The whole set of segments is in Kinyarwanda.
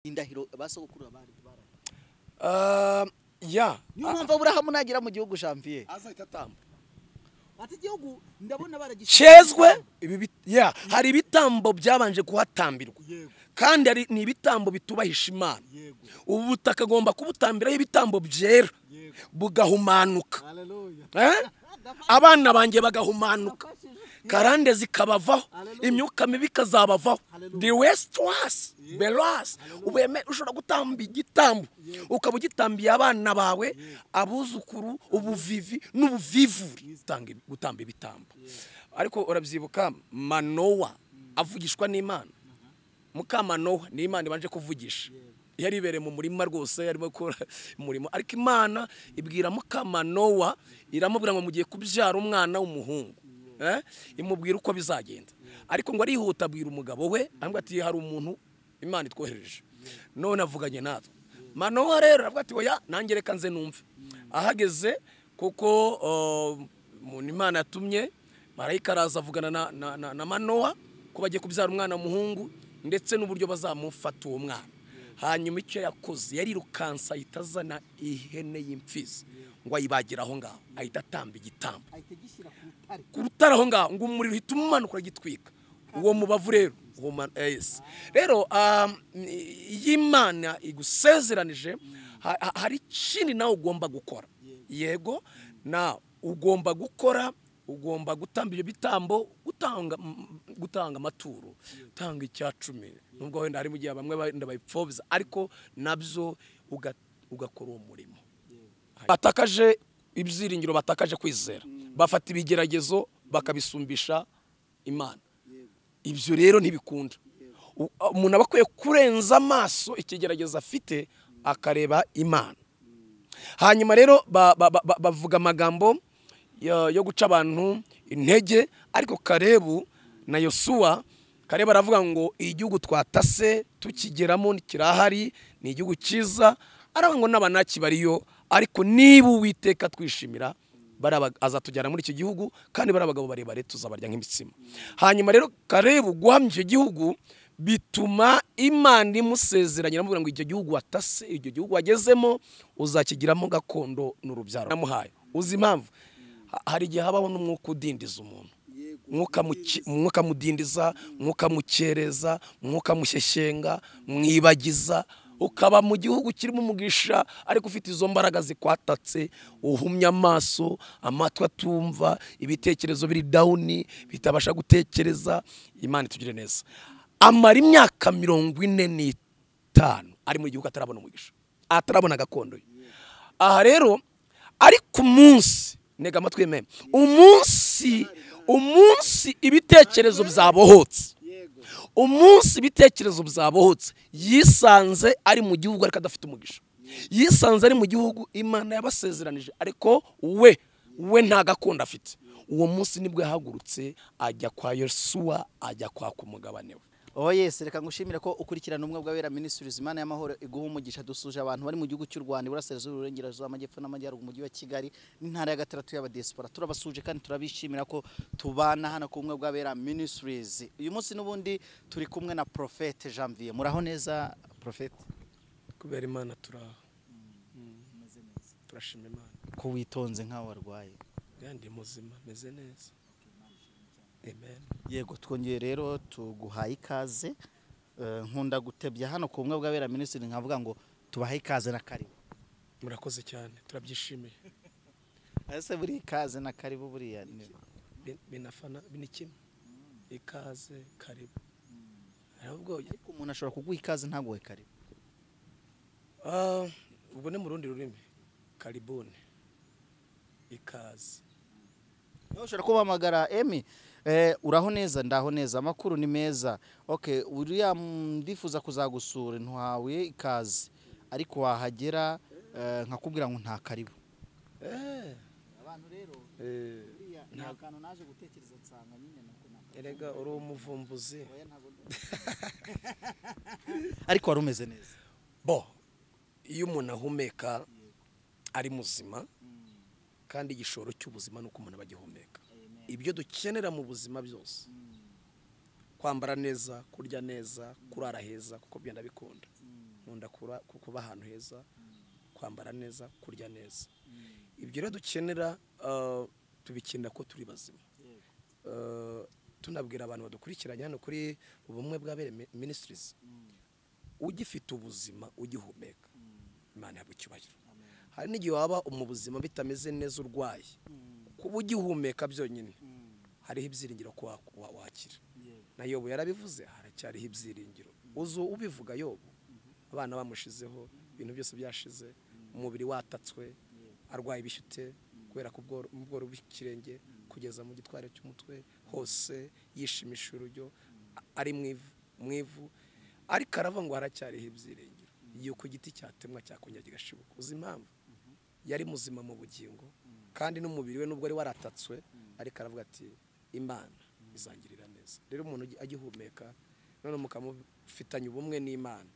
indahiro basogokuru abandi ya niyo mpamvu Aburahamu nagira mu gihugu Janvier azahita atamba ati igihugu ndabona cyezwe ya hari ibitambo byabanje kuhatambirwa kandi ni ibitambo bitubahisha Imana. Ubu butaka agomba kubutambiraho ibitambo byera bugahumanuka, abana banjye bagahumanuka, karande zikabavaho, imyuka mibi ikazabavaho. The west was belas ubeme ushobora gutamba igitambo ukaba ugitambiye abana bawe, abuzukuru, ubuvivi n'ubuvivuri, gutamba ibitambo. Ariko urabyibuka Manowa avugishwa n'Imana. Mukamanowa ni Imana ibanje kuvugisha, yari ibereye mu murima rwose, yarimo gukora umurimo. Ariko Imana ibwira Mukamanowa, iramubwira ngo mugiye kubyara umwana w'umuhungu, imubwira uko bizagenda. Ariko ngo arihuta abwira umugabo we, ambwa ati hari umuntu Imana itwohereje, none avuganye natwe. Manowa rero avuga ati oya, nanjye reka nze numve. Ahageze kuko umuntu Imana yatumye, marayika araza avugana na Manowa ko bagiye kubyara umwana w'umuhungu ndetse n'uburyo bazamufata uwo mwana. Hanyuma icyo yakoze yarirukansa itazana ihene y'imfizi ngo ayibagira aho ngaho, ahita atamba igitambo ku rutare aho ngaho, ngo umuriro uhita umanukura gitwika uwo mubavu. Rero y'Imana igusezeranije hari ikindi nawe ugomba gukora. Yego na ugomba gukora, ugomba gutamba ibyo bitambo, gutanga amaturo, utanga icyacumi, nubwo wenda hari mu gihe bamwe wenda bayipfobya, ariko nabyo ugakora uwo murimo. Batakaje ibyiringiro, batakaje kwizera, bafata ibigeragezo bakabisumbisha Imana. Ibyo rero ntibikunda. Umuntu aba akwiye kurenza amaso ikigeragezo afite akareba Imana. Hanyuma rero bavuga amagambo yo guca abantu intege. Ariko Karebu na Yosuwa, Karebu aravuga ngo igihugu twatase tukigeramo kirahari, ni igihugu cyiza, aravuga ngo n'abanaki bariyo, ariko niba Uwiteka twishimira azatujyana muri icyo gihugu, kandi bari abagabo barebare tuzabarya nk'imitsima. Hanyuma rero Karebu guhamya icyo gihugu bituma Imana imusezeranya, iramubwira ngo icyo gihugu watase, icyo gihugu wagezemo uzakigiramo gakondo n'urubyaro namuhaye. Uzi impamvu? Hari igihe habaho n'umwuka udindiza umuntu, mwuka mudindiza, mwuka mukereza, mwuka mushyeshyenga, mwibagiza, ukaba mu gihugu kirimo umugisha ariko ufite izo mbaraga zikwatatse, uhumya amaso, amatwi atumva, ibitekerezo biri dawuni, bitabasha gutekereza. Imana itugire neza. Amara imyaka 45 ari mu gihugu atarabona umugisha, atarabona gakondo. Aha rero ariko umunsi, nega amatwi meme, umunsi ibitekerezo byabohotse, umunsi ibitekerezo byabohotse, yisanze ari mu gihugu ariko adafite umugisha, yisanze ari mu gihugu Imana yabasezeranije ariko we nta gakondo afite. Uwo munsi nibwo yahagurutse ajya kwa Yosuwa, ajya kwa kumugabane we. Yes, reka ngushimire ko ukurikirana umwe bw'abera Ministries. Imana y'amahoro iguhe umugisha. Dusuje abantu bari mu gihugu cy'u Rwanda, Iburasirazuba, Uburengerazuba, Amajyepfo n'Amajyaruguru, umujyi wa Kigali n'intara ya gatandatu y'abadiaspora. Turabasuje kandi turabishimira ko tubana hano ku umwe bw'abera Ministries. Uyu munsi n'ubundi turi kumwe na Prophet Janvier. Muraho neza Prophet? Kubera Imana turaho. Turashima Imana. Ko witonze nkaho warwaye? Yandi muzima, meze neza. Amen. Yego, twongeye rero tuguhaye ikaze. Nkunda gutebya hano ku umwe bw'abera Ministries, nkavuga ngo tubahaye ikaze na karibu. Murakoze cyane, turabyishimiye. Ese buri ikaze na karibu buriya binafana binikimwe. Ikaze karibu. Ahubwo ariko umuntu ashobora kuguha ikaze ntaguhe karibu. Ubone mu rundi rurimi karibone, ikaze. Ushobora kubamagara Emi, uraho neza, ndaho neza, amakuru ni meza. Okay, uriya ndifuza kuzagusura, ntuhawe ikaze, ariko wahagera nkakubwira ngo nta karibu. Abantu rero uriya nta kantu naje gutekereza nsanga nyine nako erega uri umuvumbuzi. Ariko wari umeze neza. Bo iyo umuntu ahumeka ari muzima, kandi igishoro cy'ubuzima nuko umuntu abagihumeka. Ibyo dukenera mu buzima byose, kwambara neza, kurya neza, kurara heza, kuko byenda bikunda. kuba ahantu heza, kwambara neza, kurya neza. Ibyo rero dukenera tubikenera ko turi bazima. Tunabwira abantu badukurikiranye hano kuri ubumwe bw'abere ministries, ugifite ubuzima ugihumeka, Imana yabwo icyubahiro. Hari n'igihe waba mu buzima bitameze neza urwaye, kuba ugihumeka byonyine hariho ibyiringiro ko wakira. Na Yobu yarabivuze, haracyariho ibyiringiro. Uzo ubivuga Yobu, abana bamushizeho, ibintu byose byashize, umubiri watatswe, arwaye ibishyute kubera ko ubworo bw'ikirenge kugeza mu gitware cy'umutwe hose, yishimisha urujyo, ari mu ivu, ariko aravuga ngo haracyariho ibyiringiro. Iyo ku giti cyatemwa cyakongera kigashibuka. Uzi impamvu? Yari muzima mu bugingo, kandi n'umubiri we nubwo ari waratatswe, ariko aravuga ati Imana izangirira neza. Rero umuntu agihumeka, none mukamufitanye ubumwe n'Imana,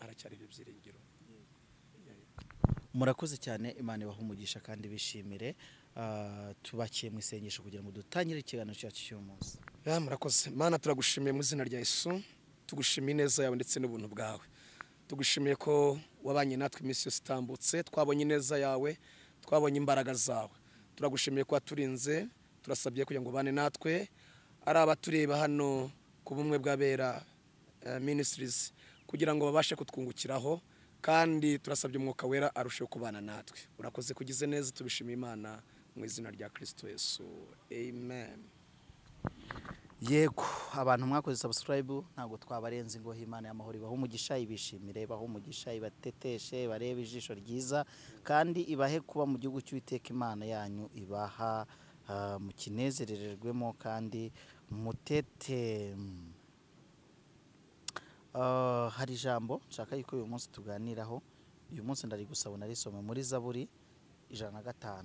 haracyariho ibyiringiro. Murakoze cyane, Imana ibahe umugisha kandi bishimire. Tubakiye mu isengesho kugira ngo dutangire ikiganiro cyacu cy'uyu munsi. Murakoze. Mana, turagushimiye mu izina rya Yesu, tugushimiye neza yawe ndetse n'ubuntu bwawe. Tugushimiye ko wabanye natwe iminsi yose itambutse, twabonye neza yawe, twabonye imbaraga zawe. Turagushimiye ko waturinze, turasabye kugira ngo bane natwe, ari abatureba hano ku bumwe bw'abera ministries, kugira ngo babashe kutwungukiraho, kandi turasabye umwuka wera arusheho kubana natwe. Urakoze kugize neza, tubishimiye Imana mu izina rya Kristo Yesu. Amen. Yego, abantu mwakoze subscribe, ntabwo twabarenze ngo Imana y'amahoro ibahe umugisha, ibishimire, ibahe umugisha, ibateteshe, barebe ijisho ryiza, kandi ibahe kuba mu gihugu cy'Uwiteka Imana yanyu, ibaha mu kinezerererwemo kandi mutete. Hari ijambo nshaka yuko uyu munsi tuganiraho. Uyu munsi ndari gusaba narisome muri Zaburi 105.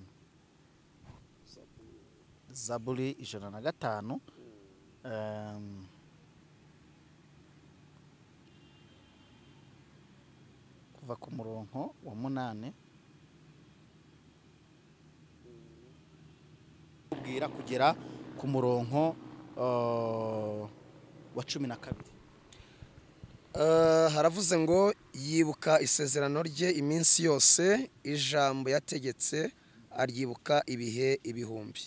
Zaburi 105. Kuva ku murongo wa 8 ubwira kugera ku murongo wa 12. Haravuze ngo yibuka isezerano rye iminsi yose, ijambo yategetse aryibuka ibihe ibihumbi.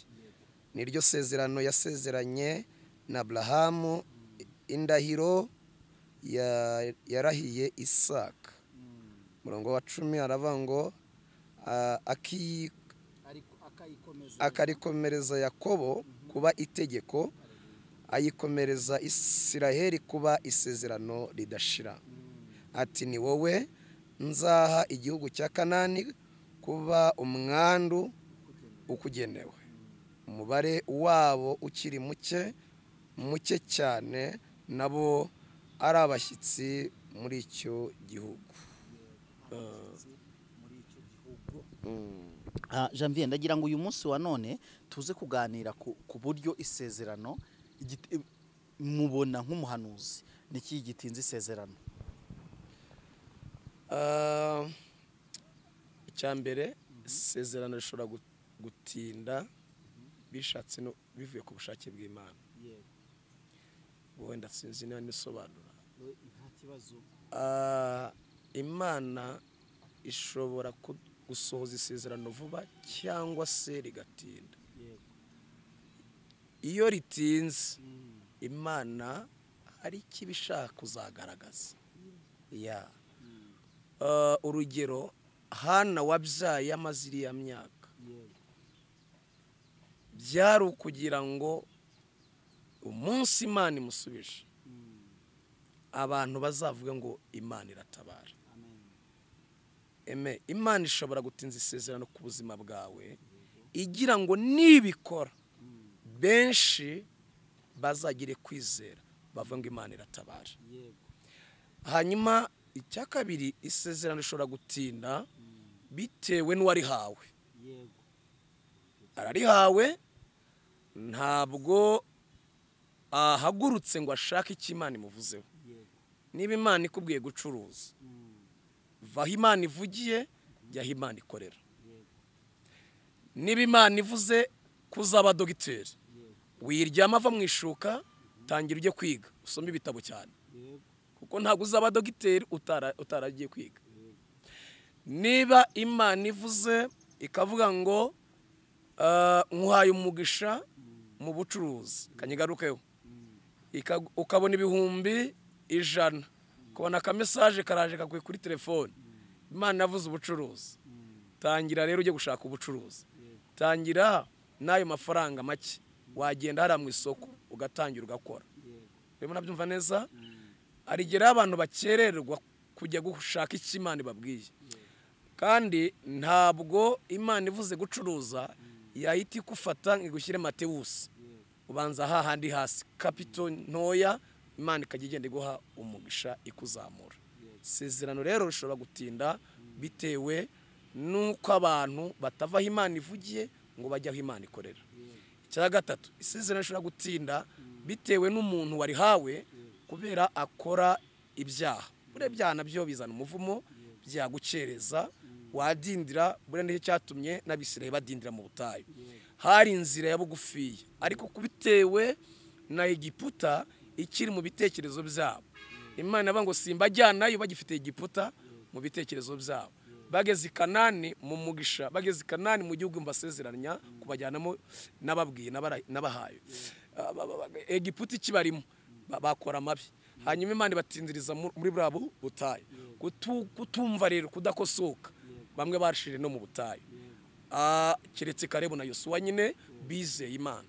Niryo sezerano yasezeranye na Abrahamu, indahiro yarahiye Isaka. Murongo wa 10 aravuga ngo akarikomereza Yakobo kuba itegeko, ayikomereza Isiraheli kuba isezerano ridashira. Ati ni wowe nzaha igihugu cya Kanani kuba umwandu ukugenewe, umubare wabo ukiri muke cyane, nabo ari abashyitsi muri icyo gihugu. Janvier, ndagira ngo uyu munsi wa none tuze kuganira ku buryo isezerano mubona nk'umuhanuzi niki gitinze isezerano. Icyambere, isezerano rishobora gutinda bishatse no bivuye ku bushake bw'Imana. Wenda sinzi niba nisobanura. Imana ishobora gusohoza isezerano vuba cyangwa se rigatinda. Iyo ritinze, Imana hari ikibishaka kuzagaragaza. Urugero, Hana wabyaye amaze iriya myaka, byari ukugira ngo umunsi Imana imusubije, abantu bazavuga ngo Imana iratabara. Imana ishobora gutinza isezerano ku buzima bwawe, igira ngo nibikora benshi bazagire kwizera, bavuga ngo Imana iratabara. Hanyuma icya kabiri, isezerano rishobora gutinda bitewe n'uwarihawe. Ararihawe, ntabwo ahagurutse ngo ashake icyo Imana imuvuzeho. Niba Imana ikubwiye gucuruza, vaho Imana ivugiye, jyaho Imana ikorera. Niba Imana ivuze kuzaba dogiteri, wiryama ava mu ishuka, tangira ujye kwiga, usome ibitabo cyane, kuko ntabwo uzaba dogiteri utaragiye kwiga. Niba Imana ivuze ikavuga ngo nkuhaye umugisha mu bucuruzi, kanyigarukeho, ukabona ibihumbi 100, ukabona akamesaje karaje kakuye kuri telefone, Imana yavuze ubucuruzi, tangira rero ujye gushaka ubucuruzi. Tangira n'ayo mafaranga make wagenda hara mu isoko ugatangira ugakora. Rero nabyumva neza, arigera abantu bakererwa kujya gushaka iki Imana ibabwiye. Kandi ntabwo Imana ivuze gucuruza yahita ikufata ngigushyire Matewusi, ubanza hahandi hasi kapito ntoya, Imana ikajya igenda iguha umugisha ikuzamura. Isezerano rero rishobora gutinda bitewe nuko abantu batavaho Imana ivugiye ngo bajye aho Imana ikorera. Icya gatatu, isezerano rishobora gutinda bitewe n'umuntu warihawe kubera akora ibyaha. Bure byaha nabyo bizana umuvumo, byagukereza, wadindira. Bure nicyo cyatumye n'Abisirayeli badindira mu butayu. Hari inzira ya bugufiya, ariko kubitewe na Egiputa ikiri mu bitekerezo byabo, Imana ngo simbajyanayo bagifite Egiputa mu bitekerezo byabo. Bageze i Kanani mu mugisha, bageze i Kanani mu gihugu mbasezeranya kubajyanamo nababwiye nabahaye. Egiputa ikibarimo bakora amabi, hanyuma Imana batindiriza muri brabo butayu. Kutumva rero kudakosoka, bamwe barashire no mu butayu. Kiretse Kalebu na Yosuwa nyine bizeye Imana.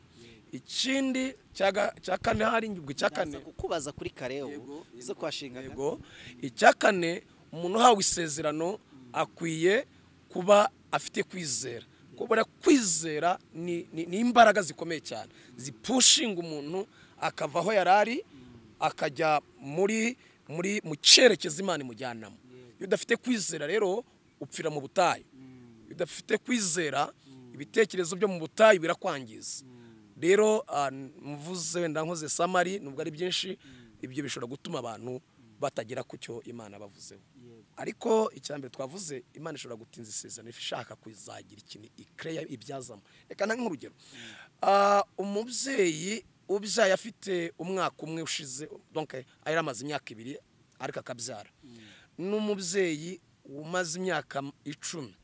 Ikindi cya kane hari ingibwe cya kane kukubaza kuri Kalebu zo kwashinga. Yego, icya kane, umuntu uhawe isezerano akwiye kuba afite kwizera. Kubera kwizera ni imbaraga zikomeye cyane zipushinga umuntu akava aho yarari akajya mu cyerekezo Imana imujyanamo. Iyo udafite kwizera rero upfira mu butayu. Iyo udafite kwizera, ibitekerezo byo mu butayu birakwangiza. Rero mvuze wenda nkoze samari nubwo ari byinshi, ibyo bishobora gutuma abantu batagera ku cyo Imana bavuzeho. Ariko icyambere twavuze, Imana ishobora gutinza isezerano ishaka kuzagira ikintu ikreya ibyazamo. Reka ntange nk'urugero, umubyeyi ubyaye afite umwaka umwe ushize, donc ari amaze imyaka 2 ariko akabyara, n'umubyeyi umaze imyaka 10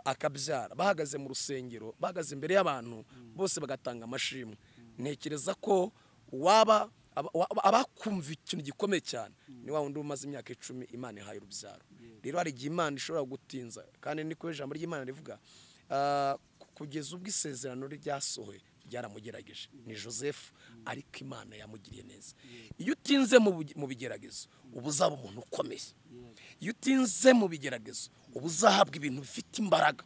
akabyara, bahagaze mu rusengero, bahagaze imbere y'abantu bose bagatanga amashimwe. Ntekereza ko abakumva ikintu gikomeye cyane ni wa wundi umaze imyaka 10 Imana ihaye urubyaro. Rero hari igihe Imana ishobora gutinza, kandi niko ijambo ry'Imana rivuga, kugeza ubwo isezerano ryasohoye ryaramugerageje. Ni Joseph, ariko Imana yamugiriye neza. Iyo utinze mu bigeragezo uba uzaba umuntu ukomeye. Iyo utinze mu bigeragezo uba uzahabwa ibintu bifite imbaraga.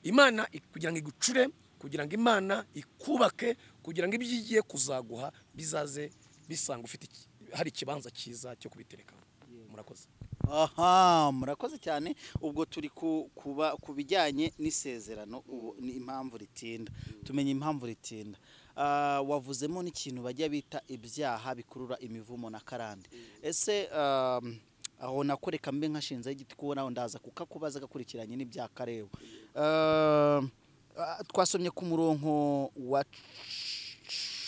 Imana kugira ngo igucure, kugira ngo Imana ikubake, kugira ngo ibyo igiye kuzaguha bizaze bisanga ufite hari ikibanza cyiza cyo kubitereka. Murakoze. Aha, murakoze cyane. Ubwo turi ku bijyanye n'isezerano, ni impamvu ritinda. Tumenye impamvu ritinda. Wavuzemo n'ikintu bajya bita ibyaha bikurura imivumo na karande. Ese aho nakoreka mbe nkashinze igiti kubona ndaza kukakubaza gakurikiranye n'ibya Kalebu. Twasomye ku murongo wa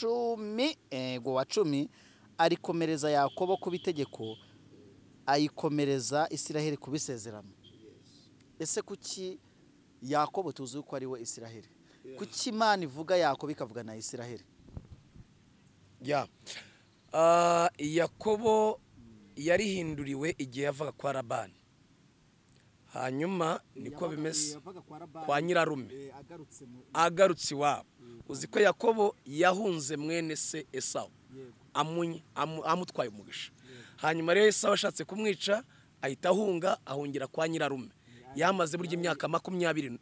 10 arikomereza Yakobo ku bitegeko, ayikomereza Isiraheli ku bisezerano. Ese kuki Yakobo tuzi ko ari we Isiraheli? Kuki Imana ivuga Yakobo ikavuga na Isiraheli? Yakobo yarihinduriwe igihe yavaga kwa Labani, hanyuma niko bimeze kwa nyirarume agarutse iwabo. Uzi ko Yakobo yahunze mwene se Esawu, amutwaye umugisha. Hanyuma rero Esawu ashatse kumwica, ahita ahungira kwa nyirarume. Yamaze burya imyaka 20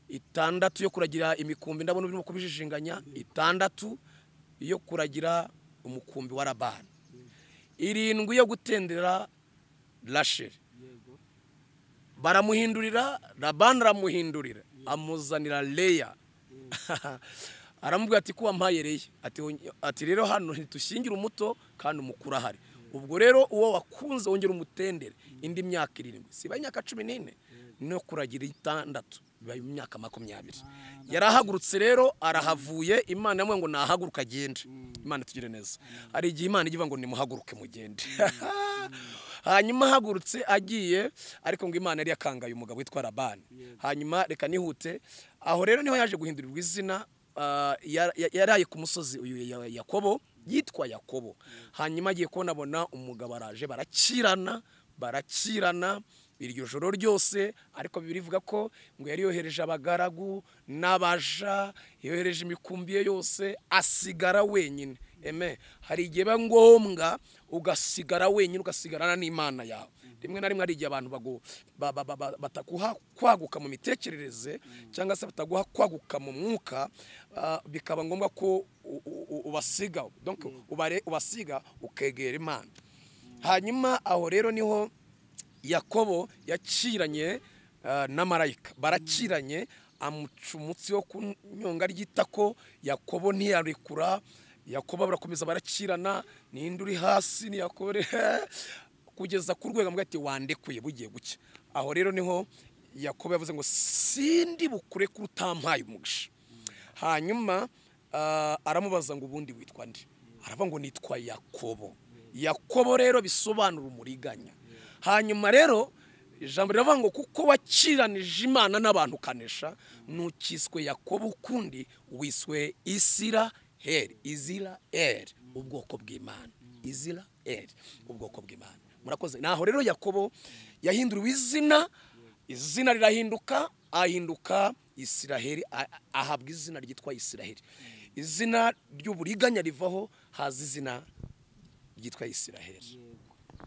6 yo kuragira imikumbi, ndabona birimo kubijijinganya, 6 yo kuragira umukumbi wa Labani, 7 yo gutendera Rasheli. Baramuhindurira, Labani aramuhindurira, amuzanira Leya. Aramubwira ati kuba mpaye Leya, ati rero hano ntitushingira umuto kandi umukuru ahari. Ubwo rero uwo wakunze wongera umutendere indi myaka 7, siba imyaka 14 no kuragira 6. bibaye imyaka 20. Yarahagurutse rero arahavuye, Imana yamwe ngo nahaguruka agende. Imana tugire neza. Hari igihe Imana igiva ngo nimuhaguruke mugende. Hanyuma hagurutse agiye, ariko ngo Imana yari yakangaye umugabo witwa Labani. Hanyuma reka nihute, aho rero niho yaje guhindurirwa izina. Yaraye ku musozi uyu Yakobo, yitwa Yakobo. Hanyuma agiye kubona umugabo araje, barakirana iryo joro ryose, ariko Bibiliya ivuga ko ngo yari yohereje abagaragu n'abaja, yohereje imikumbi ye yose, asigara wenyine. Hari igihe biba ngombwa ugasigara wenyine, ugasigarana n'Imana yawe. Rimwe na rimwe hari igihe abantu bataguha kwaguka mu mitekerereze, cyangwa se bataguha kwaguka mu mwuka, bikaba ngombwa ko ubasiga, donc ubasiga ukegera Imana. Hanyuma aho rero niho Yakobo yakiranye na marayika, barakiranye, amuca umutsi wo kunyonga ry'itako. Yakobo ntiyarekura, Yakobo barakomeza barakirana, ninde uri hasi ni Yakobo, kugeza ku rwego ati wandekuye bugiye gucya. Aho rero niho Yakobo yavuze ngo sindi bukure ko utampaye umugisha. Hanyuma aramubaza ngo ubundi witwa nde? Aravuga ngo nitwa Yakobo. Yakobo rero bisobanura umuriganya. Hanyuma rero ijambo riravuga ngo kuko wakiranije Imana n'abantu kanesha, nukiswe Yakobo, ukundi wiswe Izirayeli, ubwoko bw'Imana. Izirayeli, ubwoko bw'Imana. Murakoze. Naho rero Yakobo yahinduriwe izina rirahinduka, ahinduka Isiraheli, ahabwa izina ryitwa Isiraheli. Izina ry'uburiganya rivaho, haza izina ryitwa Isiraheli.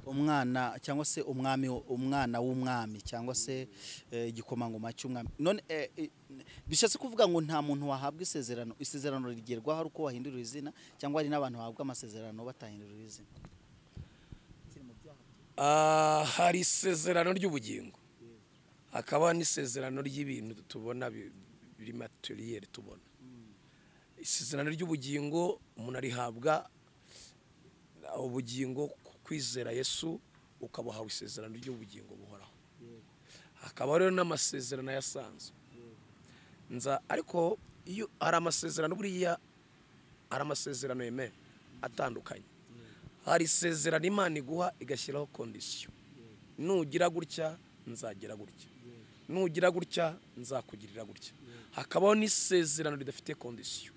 Umwana cyangwa se umwana w'umwami, cyangwa se igikomangoma cy'umwami. None bishatse kuvuga ngo nta muntu wahabwa isezerano rigerwaho ari uko wahindurira izina, cyangwa hari n'abantu bahabwa amasezerano batahindurira izina? Hari isezerano ry'ubugingo, hakaba n'isezerano ry'ibintu tubona biri materiel tubona. Isezerano ry'ubugingo umuntu arihabwa ubugingo kwizera Yesu, ukabahawe isezerano ry'ubugingo buhoraho. Hakaba rero n'amasezerano yasanzwe. Ariko iyo ari amasezerano, buriya ari amasezerano yeme atandukanye. Hari isezerano Imana iguha igashyiraho kondisiyo. Nugira gutya nzagira gutya, nugira gutya nzakugirira gutya. Hakabaho n'isezerano ridafite kondisiyo.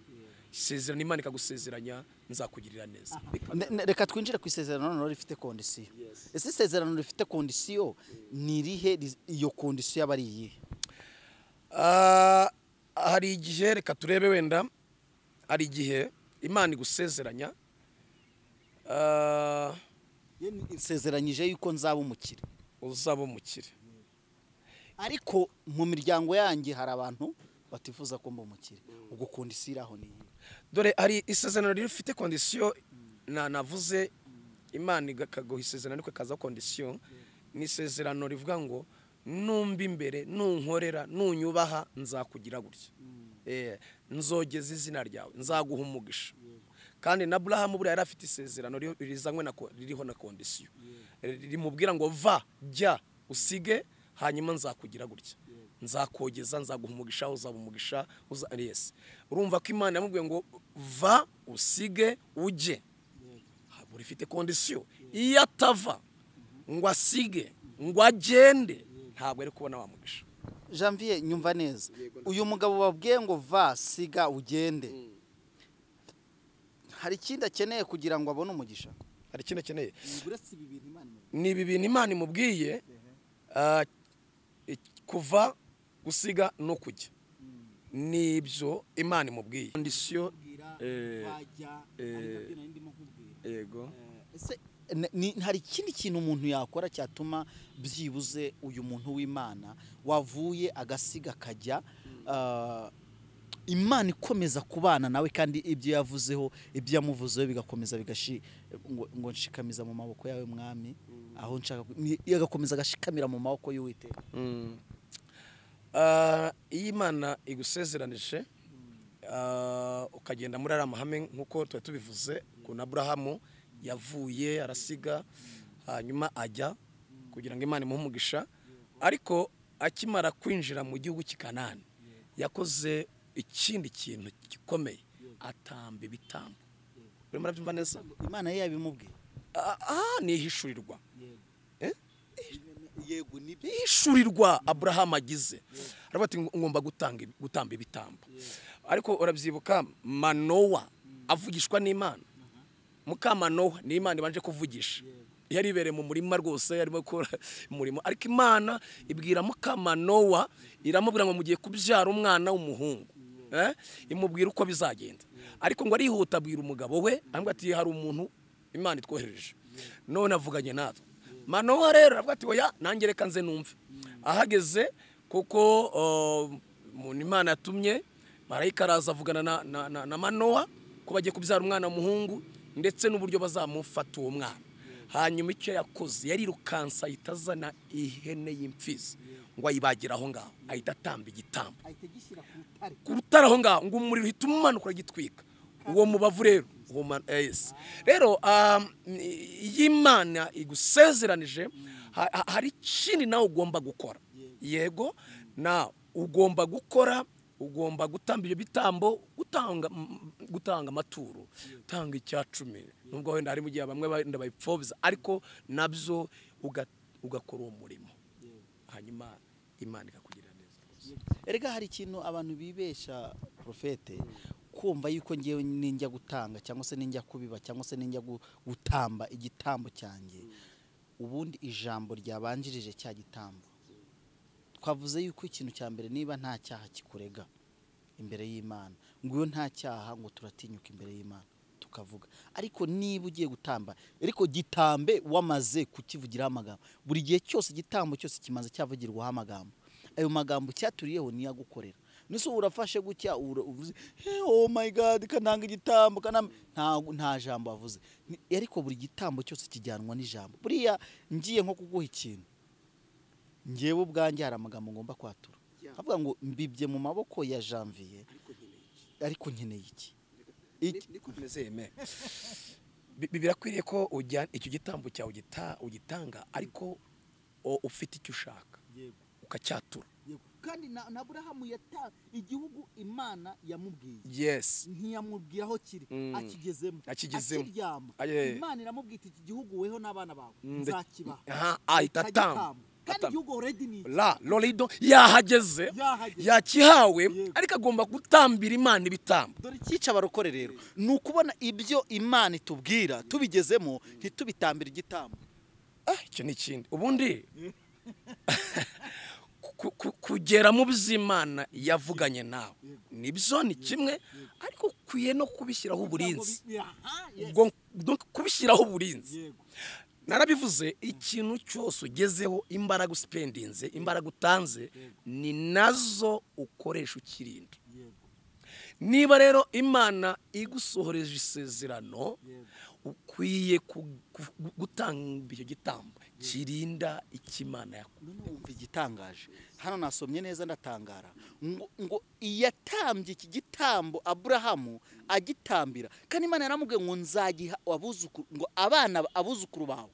Isezerano Imana ikagusezeranya nzakugirira neza. Reka twinjire ku isezerano noneho rifite kondisiyo. Ese isezerano rifite kondisiyo ni irihe? Iyo kondisiyo aba ari iyihe? Hari igihe, reka turebe, wenda hari igihe Imana igusezeranya, isezeranyije yuko nzaba umukire. Uzaba umukire. Ariko mu miryango yanjye hari abantu batifuza ko mba umukire. Ubwo kondisiyo iraho ni iyihe? Dore hari isezerano rifite kondisiyo, navuze Imana ikaguha isezerano ariko ikazaho kondisiyo. Ni isezerano rivuga ngo numba imbere, nunkorera, nunyubaha nzakugira gutya, nzogeza izina ryawe, nzaguha umugisha. Kandi na Abrahamu buriya yari afite isezerano ririho na kondisiyo, rimubwira ngo va, jya, usige, hanyuma nzakugira gutya, nzakogeza, nzaguha umugisha, uzaba umugisha. Yes, urumva ko Imana yamubwiye ngo va, usige, ujye. Buri ifite kondisiyo. Iyo atava ngo asige, ngo agende, ntabwo ari kubona wa mugisha. Janvier, nyumva neza, uyu mugabo babwiye ngo va, siga, ugende, hari ikindi akeneye kugira ngo abone umugisha? Hari ikindi akeneye? Ni ibi bintu Imana imubwiye, kuva, gusiga no kujya. Nibyo Imana imubwiye. Kondisiyo, yego. Hari ikindi kintu umuntu yakora cyatuma byibuze uyu muntu w'Imana wavuye agasiga akajya, Imana ikomeza kubana nawe, kandi ibyo yavuzeho, ibyo yamuvuzeho bigakomeza ngo nshikamiza mu maboko yawe mwami, aho nshaka yagakomeza gashikamira mu maboko y'Uwiteka? Iyo Imana igusezeranije, ukagenda muri ari amahame nk'uko tuba tubivuze, ku Abrahamu yavuye arasiga, hanyuma ajya kugira ngo Imana imuhe umugisha. Ariko akimara kwinjira mu gihugu cy'Ikanani yakoze ikindi kintu gikomeye, atamba ibitambo. Urimo urabyumva neza? Imana ye yabimubwiye. Ni ihishurirwa. Yego ni ihishurirwa Abraham agize. Aravuga ati ngomba gutamba ibitambo. Ariko urabyibuka Manowa avugishwa n'Imana. Mukamanowa ni Imana ibanje kuvugisha. Yari ibereye mu murima rwose, yarimo gukora umurimo, ariko Imana ibwira Mukamanowa, iramubwira ngo mugiye kubyara umwana w'umuhungu. Imubwira uko bizagenda. Ariko ngo arihuta abwira umugabo we, ambwa ati hari umuntu Imana itwohereje. None avuganye natwe. Manowa rero aravuga ati oya nanjye reka nze numve. Ahageze kuko umuntu Imana yatumye, marayika araza avugana na Manowa ko bagiye kubyara umwana w'umuhungu ndetse n'uburyo bazamufata uwo mwana. Hanyuma icyo yakoze yarirukansa itazana ihene y'imfizi ngo ayibagira aho ngaho, ahita atamba igitambo ku rutare aho ngaho, ngo umuriro uhita umanuka uragitwika uwo mubavu rero. Rero y'Imana igusezeranije hari ikindi nawe ugomba gukora. Yego na ugomba gukora, ugomba gutamba ibyo bitambo, gutanga amaturo, utanga icyacumi. Nubwo wenda hari mu gihe bamwe benda bayipfobya, ariko nabyo ugakora uwo murimo, hanyuma Imana ikakugirira neza. Erega hari ikintu abantu bibesha profete, kumva yuko ngiye ninjya gutanga cyangwa se ninjya kubiba cyangwa se ninjya gutamba igitambo cyanjye, ubundi ijambo ryabanjirije cya gitambo. Twavuze yuko ikintu cya mbere, niba nta cyaha kikurega imbere y'Imana, ngo iyo nta cyaha ngo turatinyuka imbere y'Imana tukavuga. Ariko niba ugiye gutamba, ariko gitambe wamaze kukivugiraho amagambo. Buri gihe cyose igitambo cyose kimaze cyavugirwaho amagambo, ayo magambo cyaturiyeho ni yagukorera. Nise urafashe gutya uvuze oh my God kananga igitambo nta jambo avuze. Ariko buri gitambo cyose kijyanwa n'ijambo. Buriya ngiye nko kuguha ikintu, ngewe ubwanjye hari amagambo ngomba kwatura, avuga ngo mbibye mu maboko ya Janvier, ariko nkeneye iki niko tumezeme. Birakwiriye ko ujya icyo gitambo cyawe ugitanga, ariko ufite icyo ushaka ukacyatura. Kandi na Abrahamu igihugu Imana yamubwiye, yes, ntiyamubwiye aho kiri, akigezemo. Imana iramubwita iki gihugu weho n'abana bawe nzakibaha. Ahita kandi igihugu already ni lorido yahageze, yakihawe, ariko agomba gutambira Imana ibitambo. Dore cyica barokore rero ni ukubona ibyo Imana itubwira tubigezemo ntitubitambira igitambo. Icyo ni ikindi. Ubundi kugera mu by'Imana yavuganye nawe nibyo ni kimwe, ariko ukwiye no kubishyiraho uburinzi. Kubishyiraho uburinzi narabivuze, ikintu cyose ugezeho, imbaraga usipendinze, imbaraga utanze, ni nazo ukoresha ukirinda. Niba rero Imana igusohoreje isezerano, ukwiye gutanga icyo gitambo kirinda ikimana yakubwiye. Numva igitangaje hano, nasomye neza ndatangara ngo iyatambye iki gitambo Abrahamu agitambira, kandi Imana yaramubwiye ngo nzagiha abuzukuru, ngo abana abuzukuru bawe,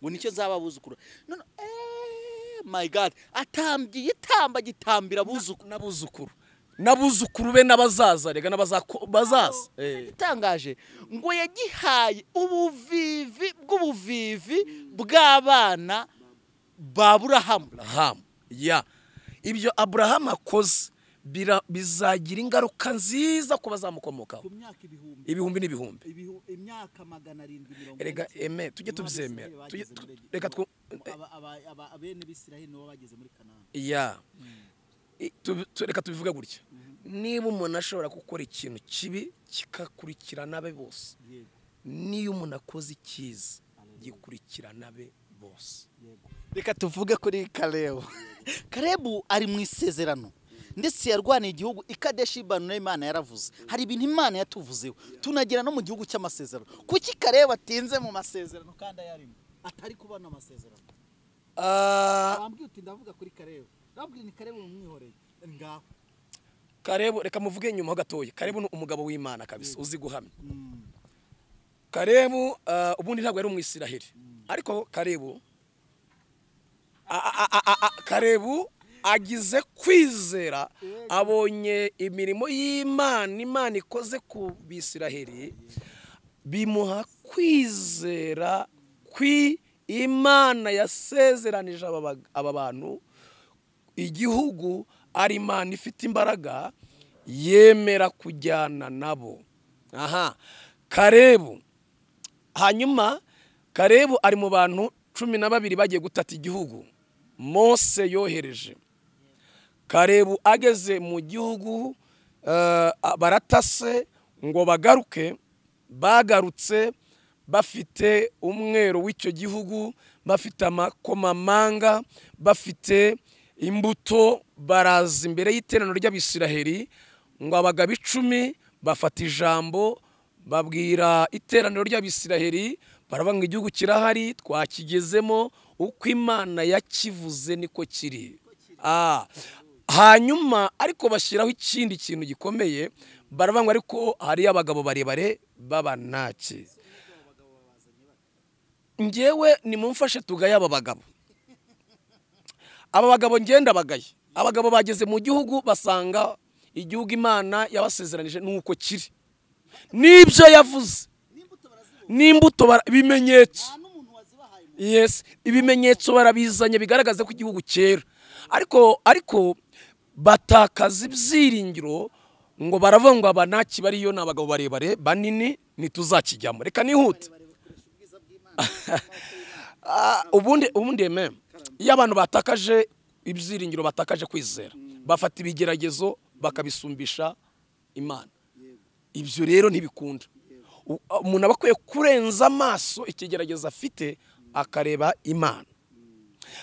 ngo nicyo nzaba abuzukuru. None my God, atambye igitamba gitambira abuzukuru n'abuzukuru be n'abazaza, rega n'abazaza. Itangaje ngo yagihaye ubuvivi bw'abana ba Abrahamu. Ibyo Abrahamu akoze bizagira ingaruka nziza ku bazamukomokaho, ibihumbi n'ibihumbi, imyaka 740. Rega tujye tubyemera, reka abene b'Isiraheli nibo bageze muri Kanani. Reka tubivuge gutya, niba umuntu ashobora gukora ikintu kibi kikakurikirana be bose, niyo umuntu akoze icyiza gikurikirana be bose. Reka tuvuge kuri Kalebu ari mu isezerano, ndetse yarwaniye igihugu ikadeshi barune. Imana yaravuze, hari ibintu Imana yatuvuzeho, tunagera no mu gihugu cy'amasezerano. Kuki Kalebu atinze mu masezerano kandi yarimo atari kubona amasezerano? Bambwiye uti ndavuga kuri Kalebu, ndabwira ni Kalebu umwihoreye ngaho. Kalebu reka muvuge nyuma ho gatoya. Kalebu ni umugabo w'Imana kabisa, uzi guhamya. Kalebu ubundi ntabwo yari umwisiraheli, ariko Kalebu agize kwizera abonye imirimo y'Imana Imana ikoze ku Bisiraheli bimuha kwizera Imana yasezeranije aba bantu igihugu ari Imana ifite imbaraga yemera kujyana nabo. Karebu, hanyuma Karebu ari mu bantu 12 bagiye gutata igihugu Mose yohereje. Karebu ageze mu gihugu baratase ngo bagaruke, bagarutse bafite umwero w'icyo gihugu, bafite amakomamanga, bafite imbuto, baraza imbere y'iteraniro ry'Abisiraheli ngo abagabo 10 bafata ijambo babwira iteraniro ry'Abisiraheli baravuga ngo igihugu kirahari twakigezemo uko Imana yakivuze niko kiri. Hanyuma ariko bashyiraho ikindi kintu gikomeye baravuga ngo ariko hari abagabo barebare b'abanaki. Ngewe nimumfashe tugaye aba bagabo. Aba bagabo ngenda bagaye. Abagabo bageze mu gihugu basanga igihugu Imana yabasezeranije nuko kiri. Nibyo yavuze. N'imbuto bimenyetso. Yes, ibimenyetso barabizanye bigaragaza ko igihugu cyera. Ariko batakaza ibyiringiro ngo baravuga ngo abanaki bariyo n'abagabo barebare banini nituzakijyamo. Reka nihute. Ubundi meme iyo abantu batakaje ibyiringiro batakaje kwizera bafata ibigeragezo bakabisumbisha Imana. Ibyo rero ntibikunda. Umuntu abakwiye kurenza amaso ikigeragezo afite akareba Imana.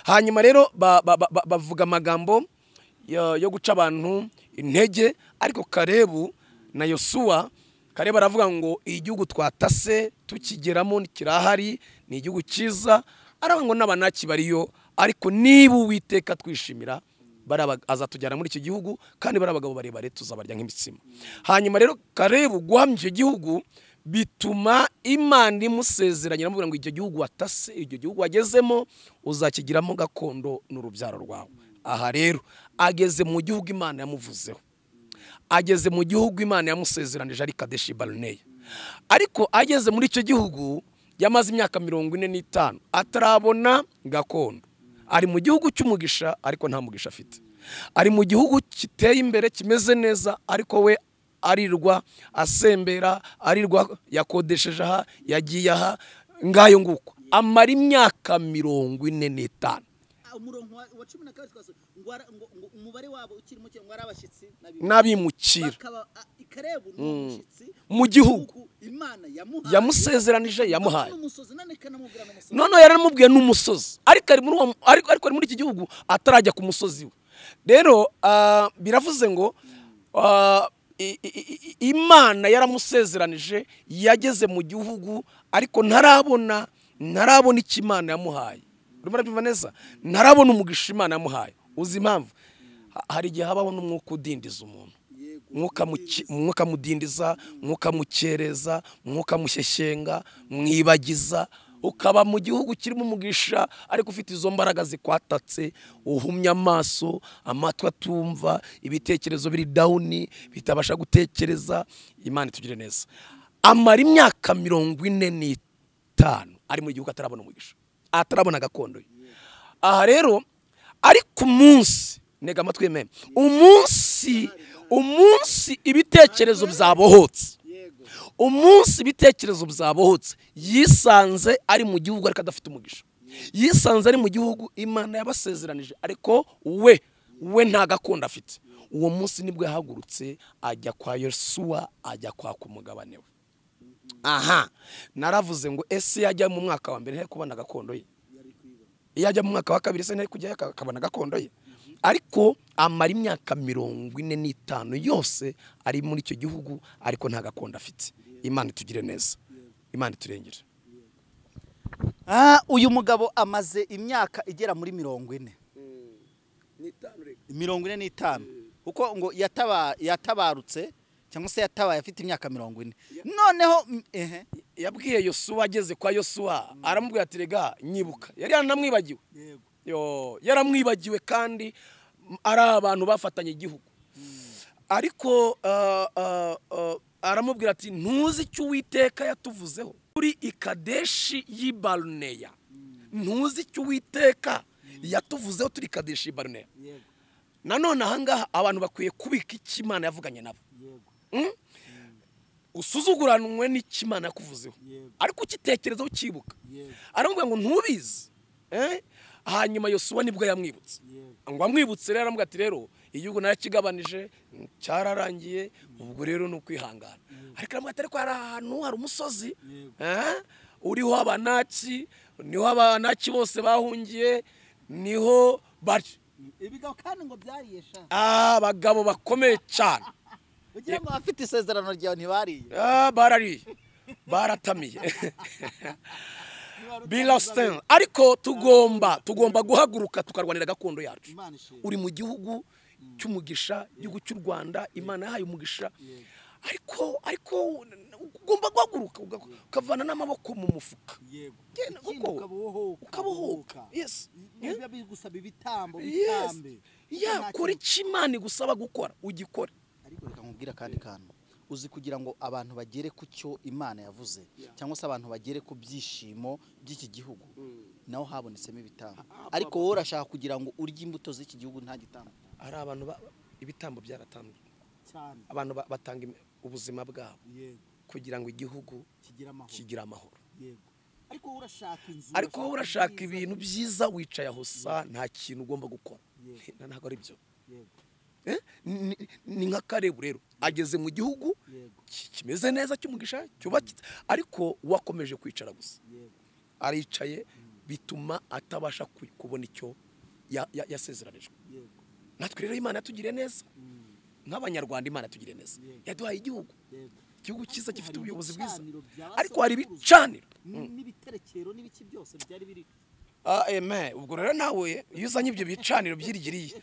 Hanyuma rero bavuga amagambo yo guca abantu intege, ariko Karebu na Yosuwa, Karebu aravuga ngo igihugu twatase tukigeramo kirahari, ni igihugu cyiza, aravuga ngo n'abanaki bariyo, ariko niba Uwiteka twishimira azatujyana muri iki gihugu kandi barabagabo barebare tuzabarya nk'imitsima. Hanyuma rero Karebu guhamya icyo gihugu bituma Imana imusezeranya aramubwira ngo icyo gihugu watase, icyo gihugu wagezemo uzakigiramo gakondo n'urubyaro rwawe. Aha rero ageze mu gihugu Imana yamuvuzeho, ageze mu gihugu Imana yamusezeranije ari Kadeshi Barnea. Ariko ageze muri icyo gihugu yamaze imyaka 45 atarabona gakondo. Ari mu gihugu cy'umugisha ariko nta mugisha afite. Ari mu gihugu kiteye imbere kimeze neza ariko we arirwa asembera, arirwa yakodesheje aha, yagiye aha, ngayo nguko. Amara imyaka 45. Umurongo wa 12 twaso ngo umubare wabo ukiri muke ngo arabashitsi nabimukira Karebu n'umushitsi mu gihugu Imana yamusezeranije yamuhaye. None yaramubwiye n'umusozi, ariko ari muri iki gihugu atarajya ku musozi we. Rero biravuze ngo Imana yaramusezeranije, yageze mu gihugu ariko ntarabona icyo Imana yamuhaye. Urimo urabyumva neza? Ntarabona umugisha Imana yamuhaye. Uzi impamvu? Hari igihe habaho n'umwuka udindiza umuntu. Mwuka mudindiza, mwuka mukereza, mwuka mushyeshyenga, mwibagiza, ukaba mu gihugu kirimo umugisha ariko ufite izo mbaraga zikwatatse, uhumya amaso, amatwi atumva, ibitekerezo biri down, bitabasha gutekereza. Imana itugire neza. Amara imyaka 45 ari mu gihugu atarabona umugisha, atarabona gakondo. Aha rero ariko umunsi nega amatwi meme, umunsi ibitekerezo byabohotse, umunsi ibitekerezo byabohotse, yisanze ari mu gihugu ariko adafite umugisha, yisanze ari mu gihugu Imana yabasezeranije ariko we nta gakondo afite. Uwo munsi nibwo yahagurutse ajya kwa Yosuwa, ajya kwa kumugabane we. Aha, naravuze ngo ese yajya mu mwaka wa mbere he kubona gakondo ye, yajya mu mwaka wa kabiri se ntari kujya akabona gakondo ye. Ariko amara imyaka 45 yose ari muri icyo gihugu ariko nta gakondo afite. Imana itugire neza, Imana iturengere. Uyu mugabo amaze imyaka igera muri 45 kuko ngo yatabarutse cyangwa se yatabaye afite imyaka 40. Noneho yabwiye Yosuwa, ageze kwa Yosuwa aramubwira ati rega nyibuka. Yari yanamwibagiwe, yaramwibagiwe kandi ari abantu bafatanye igihugu ariko aramubwira ati ntuzi icyo Uwiteka yatuvuzeho kuri ikadeshi y'Ibaruneya ntuzi icyo Uwiteka yatuvuzeho turi ikadeshi y'Ibaruneya nanone ahangaha abantu bakwiye kubika icyo Imana yavuganye nabo usuzuguranwe n'icyo Imana yakuvuzeho ariko ukitekerezaho ukibuka aramubwira ngo ntubizi hanyuma Yosuwa nibwo yamwibutse ngo amwibutse rero aramubwira ati rero igihugu narakigabanije cyararangiye ubwo rero ni ukwihangana ariko aramubwira ati ariko hari ahantu hari umusozi uriho abanaki niho abanaki bose bahungiye niho bari ibigabo kandi ngo byariyesha abagabo bakomeye cyane ugira ngo bafite isezerano ryawe ntibariye barariye baratamiye Bilastin ariko tugomba guhaguruka tukarwanira gakondo yacu uri mu gihugu cy'umugisha igihugu cy'u Rwanda Imana yahaye umugisha ariko ugomba guhaguruka ukavana n'amaboko mu mufuka ukabohoka yes niba bigusaba ibitambo bitambe kuri Imana igusaba gukora ugikora ariko reka nkubwira kandi kantu uzi kugira ngo abantu bagere ku cyo Imana yavuze cyangwa se abantu bagere ku byishimo by'iki gihugu naho habonetsemo ibitambo ariko wowe urashaka kugira ngo urye imbuto z'iki gihugu nta gitambo ari abantu ibitambo byaratamwe cyane abantu batanga ubuzima bwabo kugira ngo igihugu kigira amahoro ariko wowe urashaka inzu ariko wowe urashaka ibintu byiza wicaye aho sa nta kintu ugomba gukora ntabwo ari byo ni nka Karebu rero ageze mu gihugu kimeze neza cy'umugisha cyubakitse ariko wakomeje kwicara gusa aricaye bituma atabasha kubona icyo yasezeranijwe natwe rero Imana yatugiriye neza nk'abanyarwanda Imana yatugiriye neza yaduhaye igihugu cyiza gifite ubuyobozi bwiza ariko hari ibicaniro n'ibiterekero n'ibiki byose byari biri amen ubwo rero nawe iyo uzanye ibyo bicaniro byirigiriye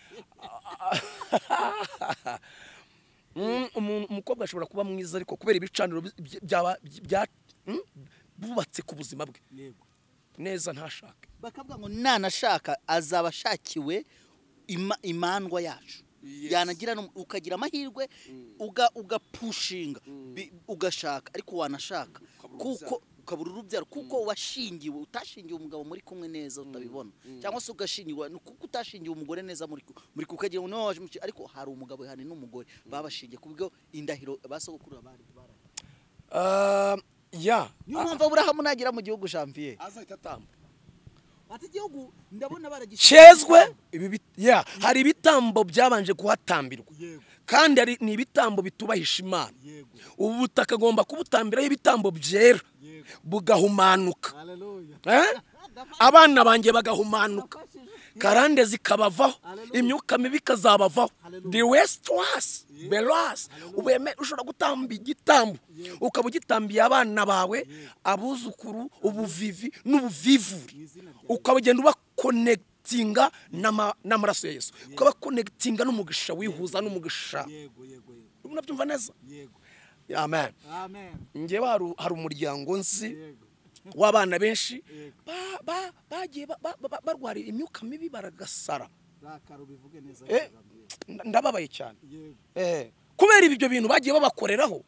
umukobwa ashobora kuba mwiza ariko kubera ibicaniro bubatse ku buzima bwe neza ntashake bakavuga ngo nanashaka azaba ashakiwe imandwa yacu yanagira ukagira amahirwe ugapushinga ugashaka ariko wanashaka kuko ukabura urubyaro kuko washingiwe utashingiwe umugabo muri kumwe neza utabibona cyangwa se ugashingiwe kuko utashingiwe umugore neza muri kukagira ngo nawe ariko hari umugabo hani n'umugore babashingiye kubwo indahiro basogokuru bari niyo mpamvu Aburahamu nagira mu gihugu Janvier azahita atamba ati igihugu ndabona baragishezwe hari ibitambo byabanje kuhatambirwa kandi ni ibitambo bitubahisha Imana ubu butaka agomba kubutambiraho ibitambo byera bugahumanuka abana banjye bagahumanuka karande zikabavaho imyuka mibi kazabavaho the west was belas ubeme ushobora gutamba igitambo ukaba ugitambiye abana bawe abuzukuru ubuvivi n'ubuvivuri ukabagenda uba connectinga n'amaraso ya Yesu ukaba connectinga n'umugisha wihuza n'umugisha unabyumva neza amen nge hari umuryango nzi w'abana benshi bagiye barwara imyuka mibi baragasara ndababaye cyane kubera ibyo bintu bagiye babakoreraho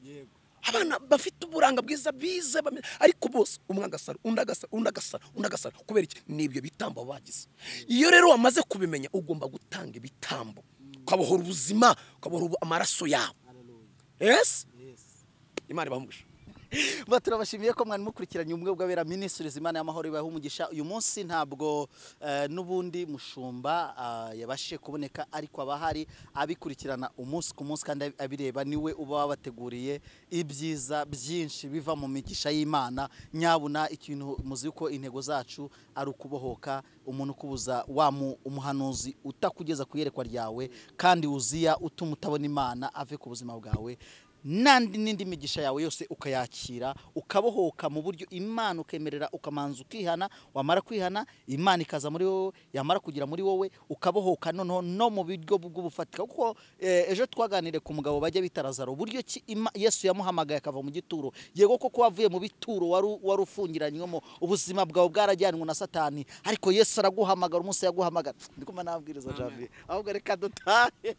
abana bafite uburanga bwiza bize ariko bose umwe agasara undagasara kubera iki nibyo bitambo bagize iyo rero wamaze kubimenya ugomba gutanga ibitambo ukabohora ubuzima ukabohora amaraso yawe yes Imana ibamugisha turabashimiye ko mwari mukurikiranye ubumwe bw'abera ministries Imana y'amahoro ibahe umugisha uyu munsi ntabwo n'ubundi mushumba yabashe kuboneka ariko abahari abikurikirana umunsi ku munsi kandi abireba niwe uba wabateguriye ibyiza byinshi biva mu migisha y'Imana nyabuna ikintu muzi ko intego zacu ari ukubohoka umuntu kubuza umuhanuzi utakugeza ku yerekwa ryawe kandi uziya utuma utabona Imana ave ku buzima bwawe n'indi migisha yawe yose ukayakira ukabohoka mu buryo Imana ukemerera ukamanza ukihana wamara kwihana Imana ikaza muri wowe yamara kugira muri wowe ukabohoka no mu buryo bw'ubufatika kuko ejo twaganire ku mugabo bajya bitarazaro buryo Yesu yamuhamagaye akava mu gituro yego koko wavuye mu bituro warufungiranywemo ubuzima bwawe bwarajyanwe na Satani ariko Yesu araguhamagara umunsi yaguhamagara ndikuma nabwiriza Javier ahubwo reka dutahe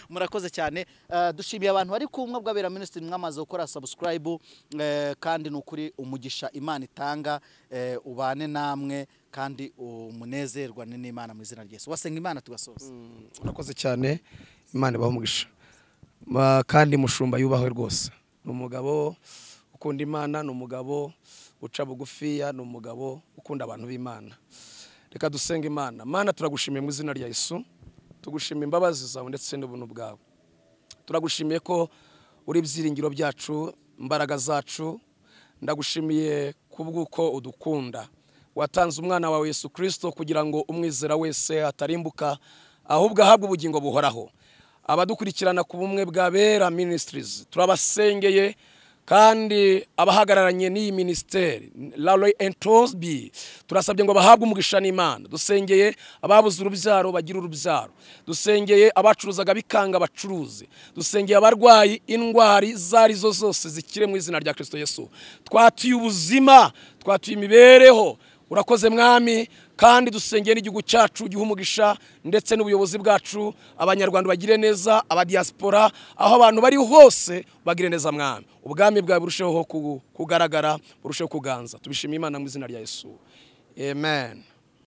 murakoze cyane dushimiye abantu bari kumwe bw'abera ministry mwamaze gukora subscribe kandi nukuri umugisha Imana itanga ubane namwe kandi umunezerwa n'Imana mu izina ry'Yesu wasenga Imana tugasoza urakoze cyane Imana ibaho umugisha kandi mushumba yubahwe rwose n'umugabo ukunda Imana n'umugabo uca bugufiya n'umugabo ukunda abantu b'Imana reka dusenga Imana Mana turagushimiye mu izina rya Yesu tugushimiye imbabazi zawe ndetse n'ubuntu bwawe turagushimiye ko uri ibyiringiro byacu imbaraga zacu ndagushimiye kubw'uko udukunda watanze umwana wawe Yesu Kristo kugira ngo umwizera wese atarimbuka ahubwo ahabwe ubugingo buhoraho abadukurikirana ku bumwe bw'abera ministries turabasengeye kandi abahagararanye n'iyi ministeri Lalo Entosbi turasabye ngo bahabwe umugisha n'Imana dusengeye ababuze urubyaro bagira urubyaro dusengeye abacuruzaga bikanga bacuruze dusengeye abarwayi indwari zarizo zose zikire mu izina rya Kristo Yesu twatuye ubuzima twatuye imibereho urakoze mwami kandi dusengeye n'igihugu cyacu gihe umugisha ndetse n'ubuyobozi bwacu abanyarwanda bagire neza abadiaspora aho abantu bari hose bagire neza mwami ubwami bwawe burusheho kugaragara burusheho kuganza tubishimiye Imana mu izina rya Yesu amen.